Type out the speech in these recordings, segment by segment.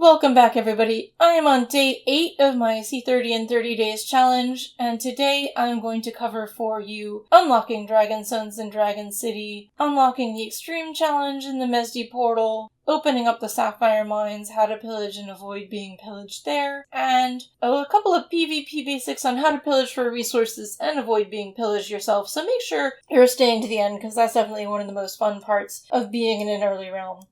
Welcome back, everybody. I am on day 8 of my C30 in 30 days challenge, and today I'm going to cover for you unlocking Dragon Sons in Dragon City, unlocking the Extreme Challenge in the Mesdi portal, opening up the Sapphire Mines, how to pillage and avoid being pillaged there, and a couple of PvP basics on how to pillage for resources and avoid being pillaged yourself, so make sure you're staying to the end, because that's definitely one of the most fun parts of being in an early realm.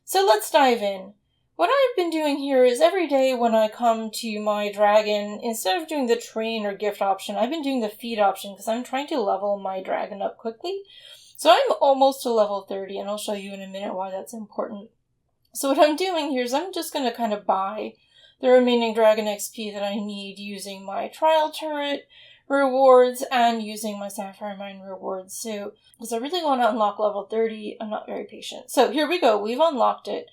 So let's dive in. What I've been doing here is every day when I come to my dragon, instead of doing the train or gift option, I've been doing the feed option because I'm trying to level my dragon up quickly. So I'm almost to level 30, and I'll show you in a minute why that's important. So what I'm doing here is I'm just going to kind of buy the remaining dragon XP that I need using my trial turret rewards and using my Sapphire Mine rewards. So, because I really want to unlock level 30, I'm not very patient. So here we go, we've unlocked it.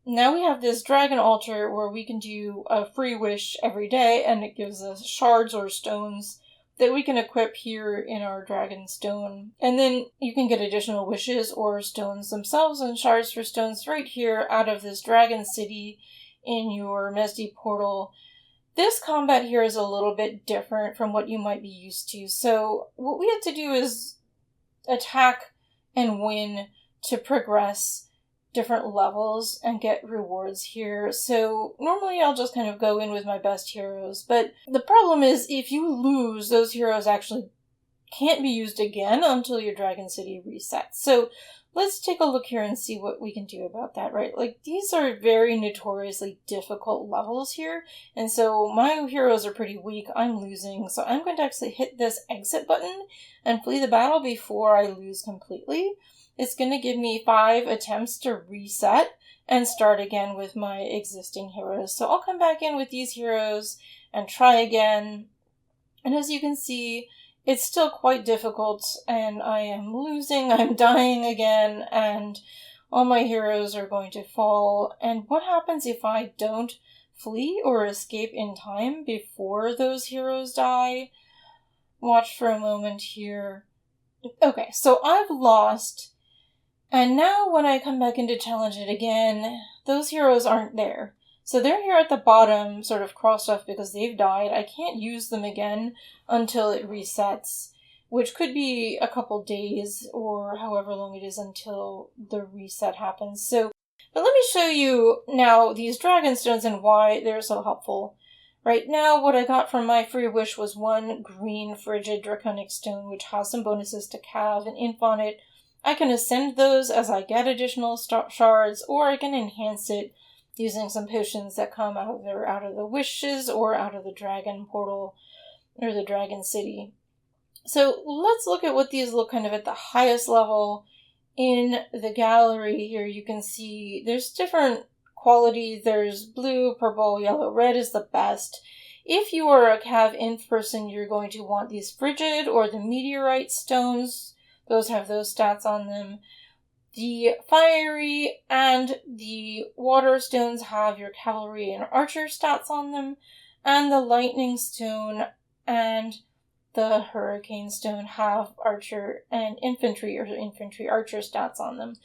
Now we have this dragon altar where we can do a free wish every day, and it gives us shards or stones that we can equip here in our dragon stone. And then you can get additional wishes or stones themselves and shards for stones right here out of this dragon city in your Mesdi portal. This combat here is a little bit different from what you might be used to. So what we have to do is attack and win to progress different levels and get rewards here. So normally I'll just kind of go in with my best heroes, but the problem is if you lose, those heroes actually can't be used again until your Dragon City resets. So let's take a look here and see what we can do about that, right? Like, these are very notoriously difficult levels here, and so my heroes are pretty weak. I'm losing, so I'm going to actually hit this exit button and flee the battle before I lose completely. It's going to give me 5 attempts to reset and start again with my existing heroes. So I'll come back in with these heroes and try again. And as you can see, it's still quite difficult, and I am losing, I'm dying again, and all my heroes are going to fall. And what happens if I don't flee or escape in time before those heroes die? Watch for a moment here. Okay, so I've lost. And now when I come back in to challenge it again, those heroes aren't there. So they're here at the bottom, sort of crossed off because they've died. I can't use them again until it resets, which could be a couple days or however long it is until the reset happens. So, but let me show you now these dragon stones and why they're so helpful. Right now, what I got from my free wish was 1 green frigid draconic stone, which has some bonuses to Cav and Inf on it. I can ascend those as I get additional shards, or I can enhance it using some potions that come either out of the wishes or out of the dragon portal or the dragon city. So let's look at what these look kind of at the highest level. In the gallery here you can see there's different qualities. There's blue, purple, yellow, red is the best. If you are a Cav Inf person, you're going to want these frigid or the meteorite stones. Those have those stats on them. The fiery and the water stones have your cavalry and archer stats on them. And the lightning stone and the hurricane stone have archer and infantry or infantry archer stats on them.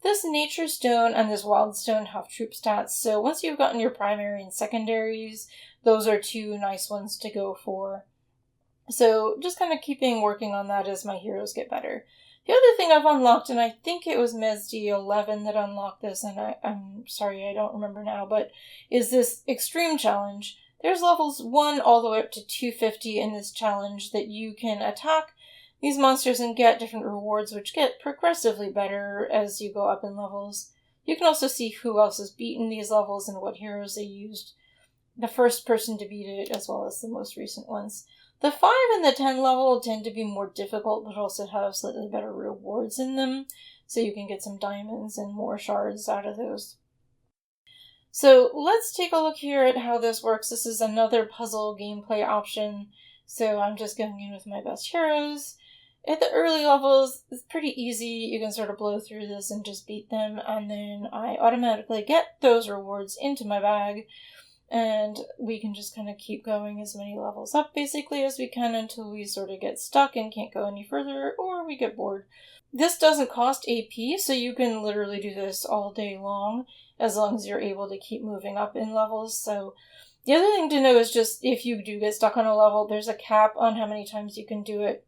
This nature stone and this wild stone have troop stats. So once you've gotten your primary and secondaries, those are 2 nice ones to go for. So just kind of working on that as my heroes get better. The other thing I've unlocked, and I think it was Mesdi 11 that unlocked this, and I'm sorry, I don't remember now, but is this Extreme Challenge. There's levels 1 all the way up to 250 in this challenge that you can attack these monsters and get different rewards, which get progressively better as you go up in levels. You can also see who else has beaten these levels and what heroes they used. The first person to beat it, as well as the most recent ones. The 5 and the 10 level tend to be more difficult, but also have slightly better rewards in them, so you can get some diamonds and more shards out of those. So let's take a look here at how this works. This is another puzzle gameplay option, so I'm just going in with my best heroes. At the early levels, it's pretty easy. You can sort of blow through this and just beat them, and then I automatically get those rewards into my bag. And we can just kind of keep going as many levels up, basically, as we can until we sort of get stuck and can't go any further, or we get bored. This doesn't cost AP, so you can literally do this all day long. as long as you're able to keep moving up in levels. So the other thing to know is just if you do get stuck on a level, there's a cap on how many times you can do it.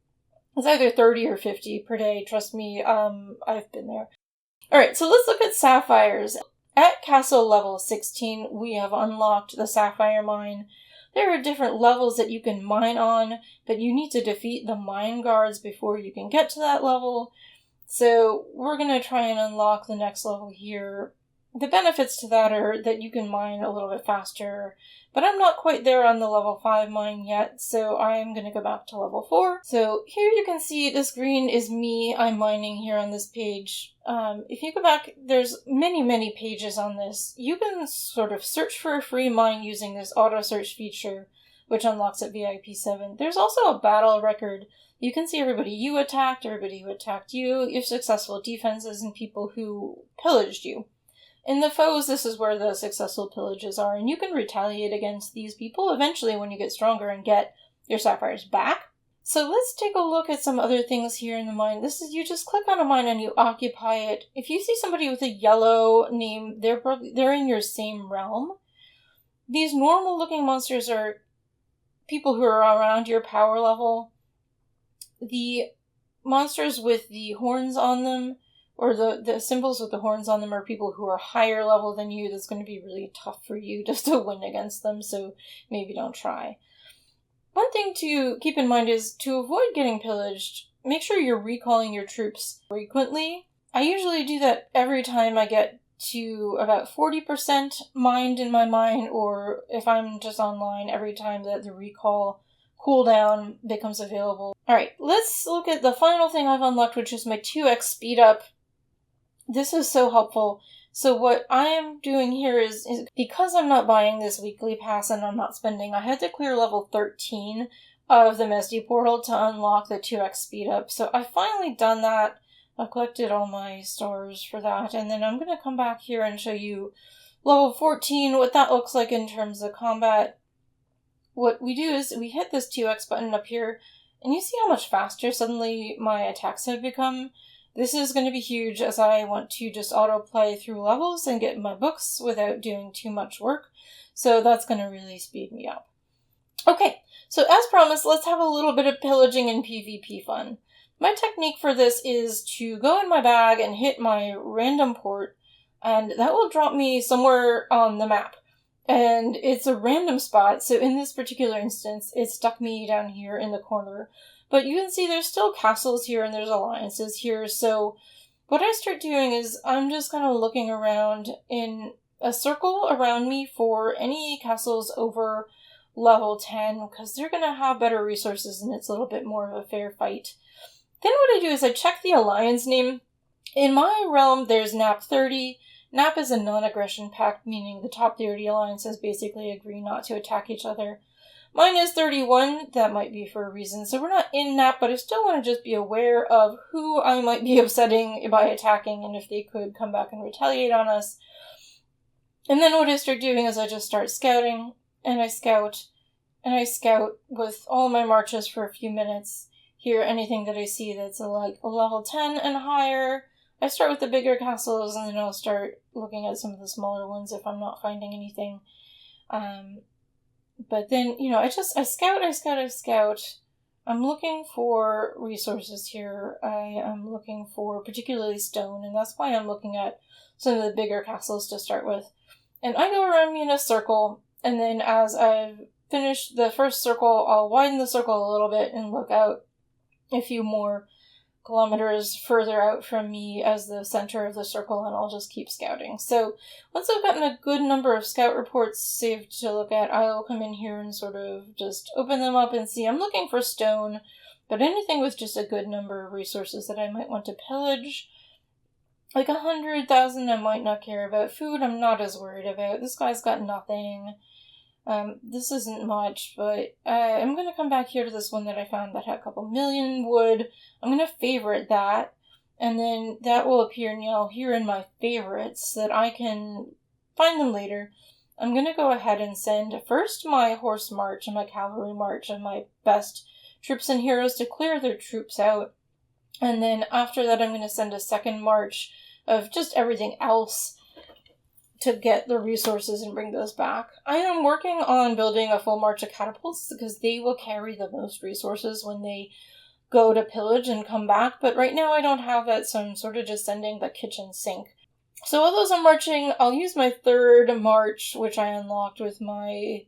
It's either 30 or 50 per day. Trust me, I've been there. Alright, so let's look at sapphires. At castle level 16, we have unlocked the Sapphire Mine. There are different levels that you can mine on, but you need to defeat the mine guards before you can get to that level. So we're going to try and unlock the next level here. The benefits to that are that you can mine a little bit faster, but I'm not quite there on the level 5 mine yet, so I'm going to go back to level 4. So here you can see this green is me. I'm mining here on this page. If you go back, there's many pages on this. You can sort of search for a free mine using this auto search feature, which unlocks at VIP 7. There's also a battle record. You can see everybody you attacked, everybody who attacked you, your successful defenses, and people who pillaged you. In the foes, this is where the successful pillages are, and you can retaliate against these people eventually when you get stronger and get your sapphires back. So let's take a look at some other things here in the mine. This is, you just click on a mine and you occupy it. If you see somebody with a yellow name, they're in your same realm. These normal looking monsters are people who are around your power level. The monsters with the horns on them, or the symbols with the horns on them, are people who are higher level than you. That's going to be really tough for you just to win against them, so maybe don't try. One thing to keep in mind is to avoid getting pillaged, make sure you're recalling your troops frequently. I usually do that every time I get to about 40% mined in my mine, or if I'm just online, every time that the recall cooldown becomes available. Alright, let's look at the final thing I've unlocked, which is my 2x speed up. This is so helpful. So what I am doing here is because I'm not buying this weekly pass and I'm not spending, I had to clear level 13 of the Mesdi portal to unlock the 2x speed up. So I've finally done that. I've collected all my stars for that, and then I'm going to come back here and show you level 14, what that looks like in terms of combat. What we do is we hit this 2x button up here, and you see how much faster suddenly my attacks have become. This is going to be huge as I want to just auto-play through levels and get my books without doing too much work. So that's going to really speed me up. Okay, so as promised, let's have a little bit of pillaging and PvP fun. My technique for this is to go in my bag and hit my random port, and that will drop me somewhere on the map. And it's a random spot, so in this particular instance, it stuck me down here in the corner. But you can see there's still castles here and there's alliances here, so what I start doing is I'm just kind of looking around in a circle around me for any castles over level 10, because they're going to have better resources and it's a little bit more of a fair fight. Then what I do is I check the alliance name. In my realm, there's NAP 30. NAP is a non-aggression pact, meaning the top 30 alliances basically agree not to attack each other. Mine is 31, that might be for a reason, so we're not in NAP, but I still want to just be aware of who I might be upsetting by attacking, and if they could come back and retaliate on us. And then what I start doing is I just start scouting, and I scout with all my marches for a few minutes. Here, anything that I see that's like a level 10 and higher, I start with the bigger castles, and then I'll start looking at some of the smaller ones if I'm not finding anything. But then, I scout. I'm looking for resources here. I am looking for particularly stone, and that's why I'm looking at some of the bigger castles to start with. And I go around me in a circle, and then as I've finished the first circle, I'll widen the circle a little bit and look out a few more kilometers further out from me as the center of the circle, and I'll just keep scouting. So once I've gotten a good number of scout reports saved to look at, I'll come in here and sort of just open them up and see. I'm looking for stone, but anything with just a good number of resources that I might want to pillage. Like 100,000 I might not care about. Food I'm not as worried about. This guy's got nothing. This isn't much, but I'm going to come back here to this one that I found that had a couple million wood. I'm going to favorite that, and then that will appear now here in my favorites so that I can find them later. I'm going to go ahead and send first my horse march and my cavalry march and my best troops and heroes to clear their troops out. And then after that I'm going to send a second march of just everything else to get the resources and bring those back. I am working on building a full march of catapults because they will carry the most resources when they go to pillage and come back, but right now I don't have that, so I'm sort of just sending the kitchen sink. So while those are marching, I'll use my third march, which I unlocked with my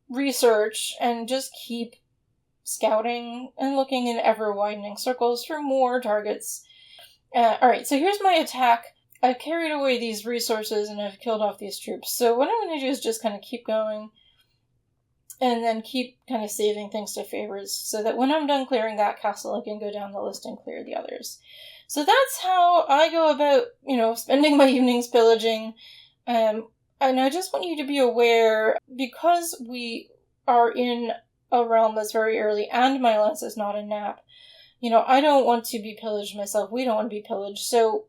research, and just keep scouting and looking in ever-widening circles for more targets. Alright, so here's my attack. I've carried away these resources and I've killed off these troops. So what I'm going to do is just kind of keep going and then keep kind of saving things to favors so that when I'm done clearing that castle, I can go down the list and clear the others. So that's how I go about, spending my evenings pillaging. And I just want you to be aware, because we are in a realm that's very early and my lance is not a nap, I don't want to be pillaged myself. We don't want to be pillaged. So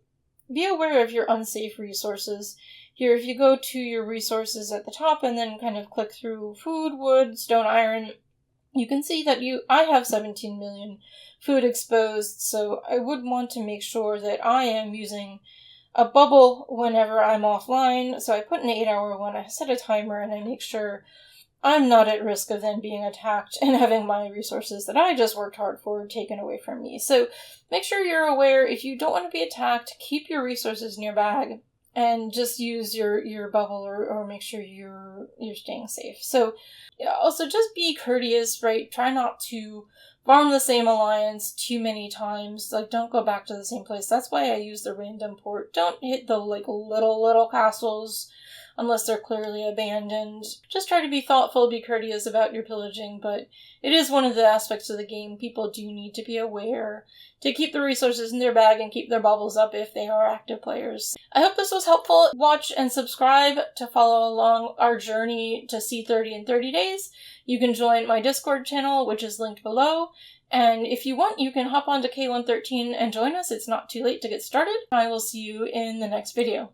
be aware of your unsafe resources. Here, if you go to your resources at the top and then kind of click through food, wood, stone, iron, you can see that I have 17 million food exposed, so I would want to make sure that I am using a bubble whenever I'm offline. So I put an 8-hour one, I set a timer, and I make sure I'm not at risk of then being attacked and having my resources that I just worked hard for taken away from me. So make sure you're aware, if you don't want to be attacked, keep your resources in your bag and just use your bubble or make sure you're staying safe. So also just be courteous, right? Try not to farm the same alliance too many times. Like, don't go back to the same place. That's why I use the random port. Don't hit the little castles unless they're clearly abandoned. Just try to be thoughtful, be courteous about your pillaging, but it is one of the aspects of the game. People do need to be aware to keep the resources in their bag and keep their bubbles up if they are active players. I hope this was helpful. Watch and subscribe to follow along our journey to C30 in 30 days. You can join my Discord channel, which is linked below. And if you want, you can hop onto K113 and join us. It's not too late to get started. I will see you in the next video.